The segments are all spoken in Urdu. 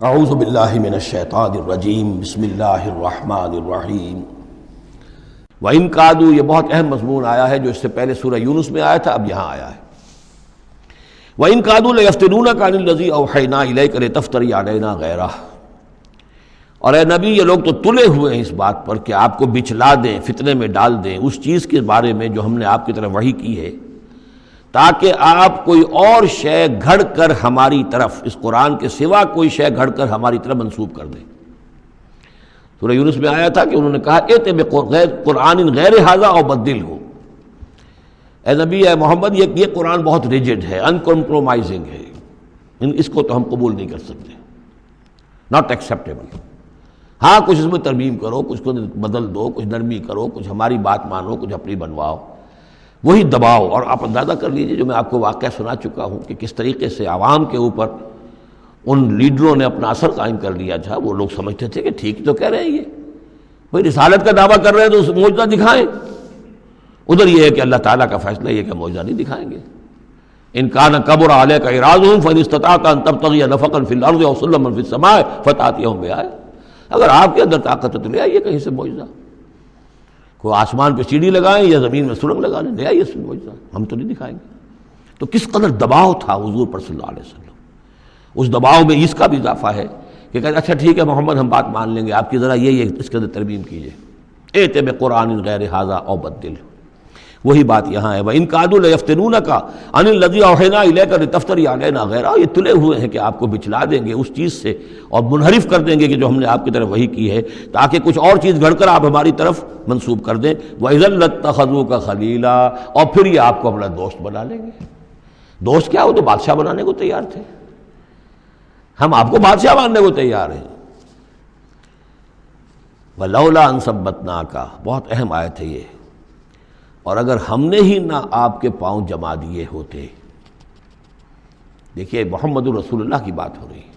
اعوذ باللہ من الشیطان الرجیم بسم اللہ الرحمن الرحیم وَإِن كَادُوا، یہ بہت اہم مضمون آیا ہے جو اس سے پہلے سورہ یونس میں آیا تھا، اب یہاں آیا ہے۔ وَإِن كَادُوا لَيَفْتِنُونَكَ عَنِ الَّذِي أَوْحَيْنَا إِلَيْكَ لِتَفْتَرِيَ عَلَيْنَا غَيْرَهُ، اور اے نبی یہ لوگ تو تلے ہوئے ہیں اس بات پر کہ آپ کو بچلا دیں، فتنے میں ڈال دیں اس چیز کے بارے میں جو ہم نے آپ کی طرف وحی کی ہے، تاکہ آپ کوئی اور شے گھڑ کر ہماری طرف، اس قرآن کے سوا کوئی شے گھڑ کر ہماری طرف منسوب کر دیں۔ سورہ یونس میں آیا تھا کہ انہوں نے کہا ایتے بقرآن غیر ھذا او بدلہ، اے نبی اے محمد یہ قرآن بہت ریجڈ ہے، ان کمپرومائزنگ ہے، اس کو تو ہم قبول نہیں کر سکتے، ناٹ ایکسیپٹیبل۔ ہاں کچھ اس میں ترمیم کرو، کچھ کو بدل دو، کچھ نرمی کرو، کچھ ہماری بات مانو، کچھ اپنی بنواؤ، وہی دباؤ۔ اور آپ اندازہ کر لیجئے جو میں آپ کو واقعہ سنا چکا ہوں کہ کس طریقے سے عوام کے اوپر ان لیڈروں نے اپنا اثر قائم کر لیا تھا۔ وہ لوگ سمجھتے تھے کہ ٹھیک تو کہہ رہے ہیں، یہ بھئی رسالت کا دعویٰ کر رہے ہیں تو معجزہ دکھائیں، ادھر یہ ہے کہ اللہ تعالیٰ کا فیصلہ یہ کہ معجزہ نہیں دکھائیں گے۔ ان کان کبر علیک اعراضهم فان استطعت ان تبتغي نفقا في الارض او سلما في السماء فتاتيهم بآية، اگر آپ کے اندر طاقت ہے تو لے آئیے کہیں سے معجزہ، کوئی آسمان پہ سیڑھی لگائیں یا زمین میں سرنگ لگا لیں، لے آئیے اس میں معجزہ، ہم تو نہیں دکھائیں گے۔ تو کس قدر دباؤ تھا حضور پر صلی اللہ علیہ وسلم۔ اس دباؤ میں اس کا بھی اضافہ ہے کہ کہتے اچھا ٹھیک ہے محمد ہم بات مان لیں گے، آپ کی ذرا یہ اس کے اندر ترمیم کیجیے، ایتے بقرآن غیر ھذا او بدلہ۔ وہی بات یہاں ہے، وَإِن كَادُوا لَيَفْتِنُونَكَ عَنِ الَّذِي أَوْحَيْنَا إِلَيْكَ لِتَفْتَرِيَ عَلَيْنَا غَيْرَهُ، یہ تلے ہوئے ہیں کہ آپ کو بچلا دیں گے اس چیز سے اور منحرف کر دیں گے کہ جو ہم نے آپ کی طرف وحی کی ہے، تاکہ کچھ اور چیز گھڑ کر آپ ہماری طرف منسوب کر دیں۔ وَإِذًا لَاتَّخَذُوكَ خَلِيلًا، اور پھر یہ آپ کو اپنا دوست بنا لیں گے۔ دوست کیا، وہ تو بادشاہ بنانے کو تیار تھے، ہم آپ کو بادشاہ ماننے کو تیار ہیں۔ وَلَوْلَا أَن ثَبَّتْنَاكَ، بہت اہم آیت ہے یہ، اور اگر ہم نے ہی نہ آپ کے پاؤں جما دیے ہوتے۔ دیکھیے محمد رسول اللہ کی بات ہو رہی ہے،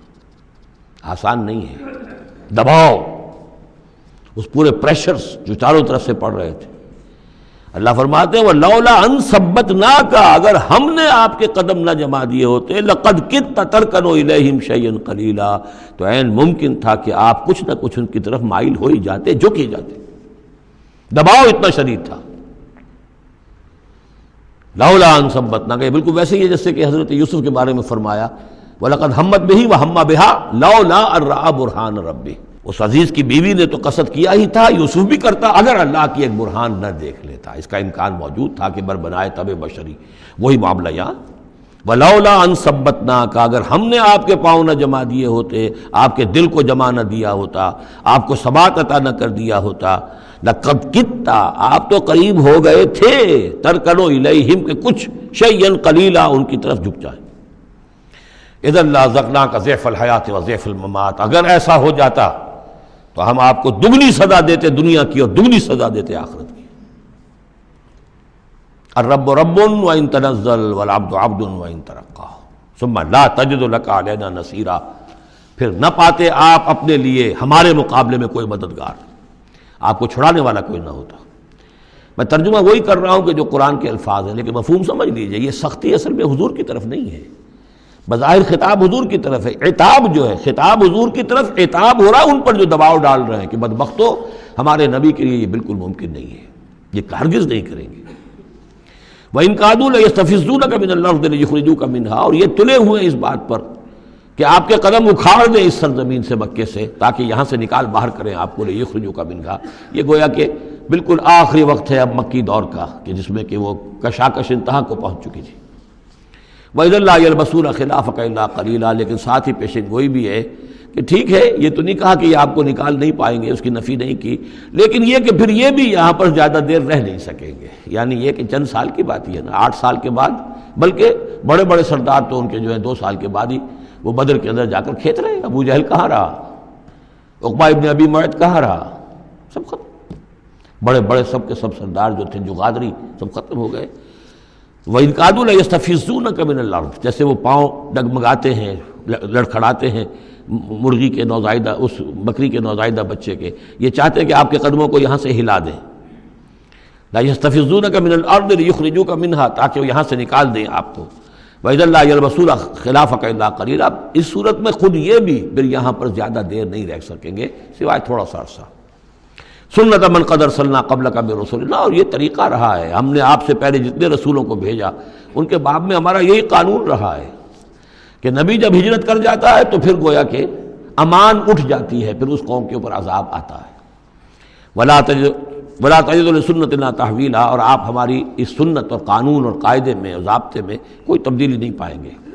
آسان نہیں ہے، دباؤ، اس پورے پریشرز جو چاروں طرف سے پڑ رہے تھے۔ اللہ فرماتے ہیں وَلَوْلَا أَن ثَبَّتْنَاكَ، اگر ہم نے آپ کے قدم نہ جما دیے ہوتے، لَقَدْ كِدتَّ تَرْكَنُ إِلَيْهِمْ شَيْئًا قَلِيلًا، تو عین ممکن تھا کہ آپ کچھ نہ کچھ ان کی طرف مائل ہو ہی جاتے، جھک ہی جاتے، دباؤ اتنا شدید تھا۔ لولا ان ثبتناک، یہ بالکل ویسے ہی ہے جیسے کہ حضرت یوسف کے بارے میں فرمایا وَلَقَدْ هَمَّتْ بِهِ وَهَمَّ بِهَا لَوْلَا أَن رَأَىٰ بُرْهَانَ رَبِّهِ، اس عزیز کی بیوی نے تو قصد کیا ہی تھا، یوسف بھی کرتا، اگر اللہ کی ایک برہان نہ دیکھ لیتا، اس کا امکان موجود تھا کہ بربنائے تب بشری، وہی معاملہ یہاں۔ وَلَوْلَا أَن ثَبَّتْنَاكَ، اگر ہم نے آپ کے پاؤں نہ جما دیے ہوتے، آپ کے دل کو جما نہ دیا ہوتا، آپ کو ثبات عطا نہ کر دیا ہوتا، لَقَدْ كِدتَّ، آپ تو قریب ہو گئے تھے، تَرْكَنُ إِلَيْهِمْ کہ کچھ شَيْئًا قَلِيلًا ان کی طرف جھک جائے۔ اِذًا لَأَذَقْنَاكَ ضِعْفَ الْحَيَاةِ وَضِعْفَ الْمَمَاتِ، اگر ایسا ہو جاتا تو ہم آپ کو دگنی سزا دیتے دنیا کی اور دگنی سزا دیتے آخرت کی۔ الرب رب وإن تنزل والعبد عبد وإن ترقى ثم لا تجد لك علينا نصيرا، پھر نہ پاتے آپ اپنے لیے ہمارے مقابلے میں کوئی مددگار، آپ کو چھڑانے والا کوئی نہ ہوتا۔ میں ترجمہ وہی کر رہا ہوں کہ جو قرآن کے الفاظ ہیں، لیکن مفہوم سمجھ لیجئے، یہ سختی اصل میں حضور کی طرف نہیں ہے، بظاہر خطاب حضور کی طرف ہے، عتاب جو ہے خطاب حضور کی طرف، عتاب ہو رہا ان پر جو دباؤ ڈال رہے ہیں کہ بدبختو، ہمارے نبی کے لیے یہ بالکل ممکن نہیں ہے، یہ ہرگز نہیں کریں گے۔ وَإِن كَادُوا لَيَسْتَفِزُّونَكَ مِنَ الْأَرْضِ لِيُخْرِجُوكَ مِنْهَا، اور یہ تلے ہوئے ہیں اس بات پر کہ آپ کے قدم اکھاڑ دیں اس سرزمین سے، مکے سے، تاکہ یہاں سے نکال باہر کریں آپ کو، لِيُخْرِجُوكَ مِنْهَا۔ یہ گویا کہ بالکل آخری وقت ہے اب مکی دور کا کہ جس میں کہ وہ کشاکش انتہا کو پہنچ چکی تھی۔ وَإِذًا لَا يَلْبَسُونَ خِلَافَكَ إِلَّا قَلِيلًا، لیکن ساتھ ہی پیشن گوئی بھی ہے کہ ٹھیک ہے یہ تو نہیں کہا کہ یہ آپ کو نکال نہیں پائیں گے، اس کی نفی نہیں کی، لیکن یہ کہ پھر یہ بھی یہاں پر زیادہ دیر رہ نہیں سکیں گے، یعنی یہ کہ چند سال کی بات ہی ہے نا، 8 سال کے بعد، بلکہ بڑے بڑے سردار تو ان کے جو ہیں 2 سال کے بعد ہی وہ بدر کے اندر جا کر کھیت رہے۔ ابو جہل کہاں رہا، عقبہ ابن ابی معیط کہاں رہا، سب ختم، بڑے بڑے سب کے سب سردار جو تھے جو غادری، سب ختم ہو گئے۔ وَإِن كَادُوا لَيَسْتَفِزُّونَكَ مِنَ الْأَرْضِ، جیسے وہ پاؤں ڈگمگاتے ہیں، لڑکھڑاتے ہیں مرغی کے نوزائیدہ، اس بکری کے نوزائیدہ بچے کے، یہ چاہتے ہیں کہ آپ کے قدموں کو یہاں سے ہلا دیں۔ لَيَسْتَفِزُّونَكَ مِنَ الْأَرْضِ لِيُخْرِجُوكَ مِنْهَا، تاکہ وہ یہاں سے نکال دیں آپ کو۔ وَإِذًا لَّا يَلْبَثُونَ خِلَافَكَ إِلَّا قَلِيلًا. اب اس صورت میں خود یہ بھی پھر یہاں پر زیادہ دیر نہیں رہ سکیں گے سوائے تھوڑا سا عرصہ. سنت من قد ارسلنا قبلک من رسلنا. اور یہ طریقہ رہا ہے، ہم نے آپ سے پہلے جتنے رسولوں کو بھیجا ان کے باب میں ہمارا یہی قانون رہا ہے کہ نبی جب ہجرت کر جاتا ہے تو پھر گویا کہ امان اٹھ جاتی ہے، پھر اس قوم کے اوپر عذاب آتا ہے. ولا تجد لسنتنا تحویلا. اور آپ ہماری اس سنت اور قانون اور قاعدے میں اور ضابطے میں کوئی تبدیلی نہیں پائیں گے.